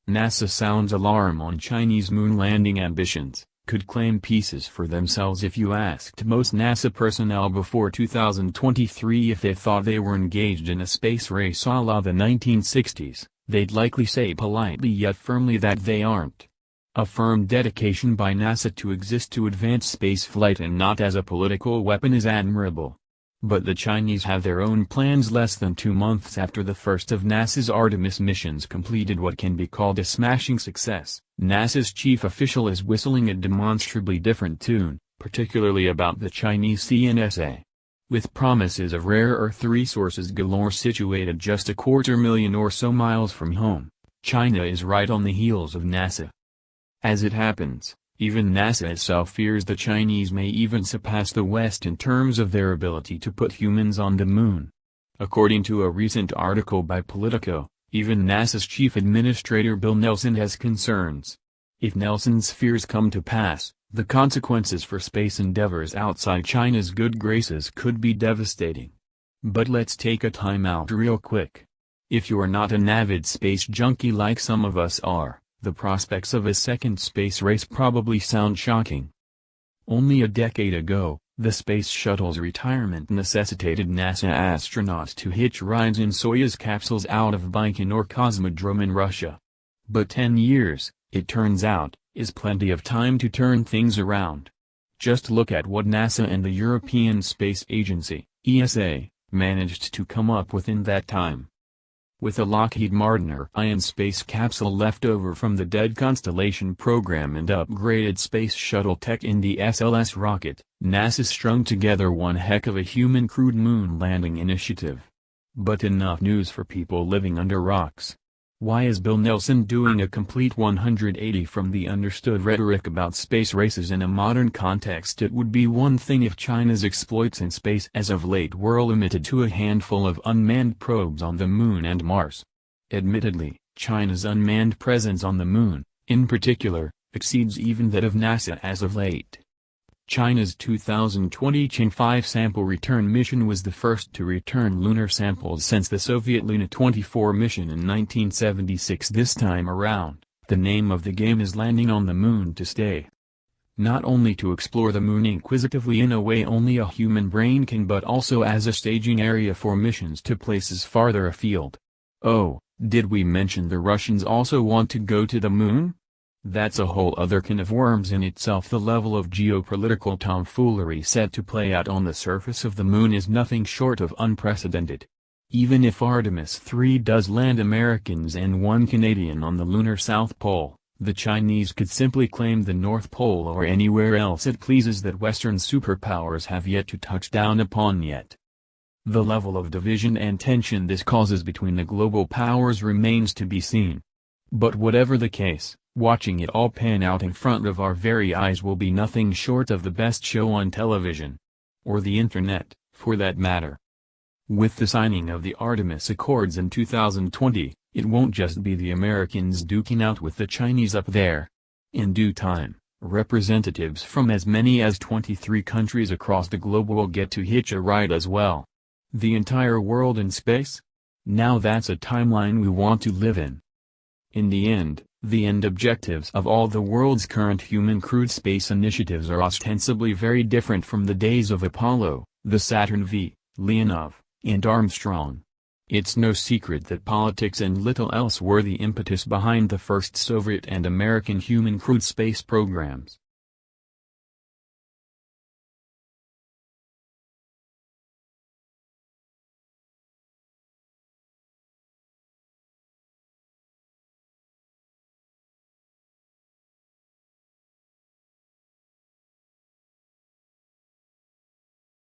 NASA sounds alarm on Chinese moon landing ambitions, could claim pieces for themselves. If you asked most NASA personnel before 2023 if they thought they were engaged in a space race a la the 1960s, they'd likely say politely yet firmly that they aren't. A firm dedication by NASA to exist to advance spaceflight and not as a political weapon is admirable. But the Chinese have their own plans. Less than 2 months after the first of NASA's Artemis missions completed what can be called a smashing success, NASA's chief official is whistling a demonstrably different tune, particularly about the Chinese CNSA. With promises of rare earth resources galore situated just 250,000 or so miles from home, China is right on the heels of NASA. As it happens, even NASA itself fears the Chinese may even surpass the West in terms of their ability to put humans on the moon. According to a recent article by Politico, even NASA's chief administrator Bill Nelson has concerns. If Nelson's fears come to pass, the consequences for space endeavors outside China's good graces could be devastating. But let's take a time out real quick. If you're not an avid space junkie like some of us are, the prospects of a second space race probably sound shocking. Only a decade ago, the Space Shuttle's retirement necessitated NASA astronauts to hitch rides in Soyuz capsules out of Baikonur Cosmodrome in Russia. But 10 years, it turns out, is plenty of time to turn things around. Just look at what NASA and the European Space Agency, ESA, managed to come up with in that time. With a Lockheed Martin Orion space capsule left over from the dead Constellation program and upgraded space shuttle tech in the SLS rocket, NASA strung together one heck of a human-crewed moon landing initiative. But enough news for people living under rocks. Why is Bill Nelson doing a complete 180 from the understood rhetoric about space races in a modern context? It would be one thing if China's exploits in space as of late were limited to a handful of unmanned probes on the Moon and Mars. Admittedly, China's unmanned presence on the Moon, in particular, exceeds even that of NASA as of late. China's 2020 Chang'e 5 sample return mission was the first to return lunar samples since the Soviet Luna 24 mission in 1976. This time around, the name of the game is landing on the Moon to stay. Not only to explore the Moon inquisitively in a way only a human brain can, but also as a staging area for missions to places farther afield. Oh, did we mention the Russians also want to go to the Moon? That's a whole other can of worms in itself. The level of geopolitical tomfoolery set to play out on the surface of the Moon is nothing short of unprecedented. Even if Artemis III does land Americans and one Canadian on the Lunar South Pole, the Chinese could simply claim the North Pole or anywhere else it pleases that Western superpowers have yet to touch down upon yet. The level of division and tension this causes between the global powers remains to be seen. But whatever the case, watching it all pan out in front of our very eyes will be nothing short of the best show on television. Or the internet, for that matter. With the signing of the Artemis Accords in 2020, it won't just be the Americans duking out with the Chinese up there. In due time, representatives from as many as 23 countries across the globe will get to hitch a ride as well. The entire world in space? Now that's a timeline we want to live in. In the end objectives of all the world's current human-crewed space initiatives are ostensibly very different from the days of Apollo, the Saturn V, Leonov, and Armstrong. It's no secret that politics and little else were the impetus behind the first Soviet and American human-crewed space programs.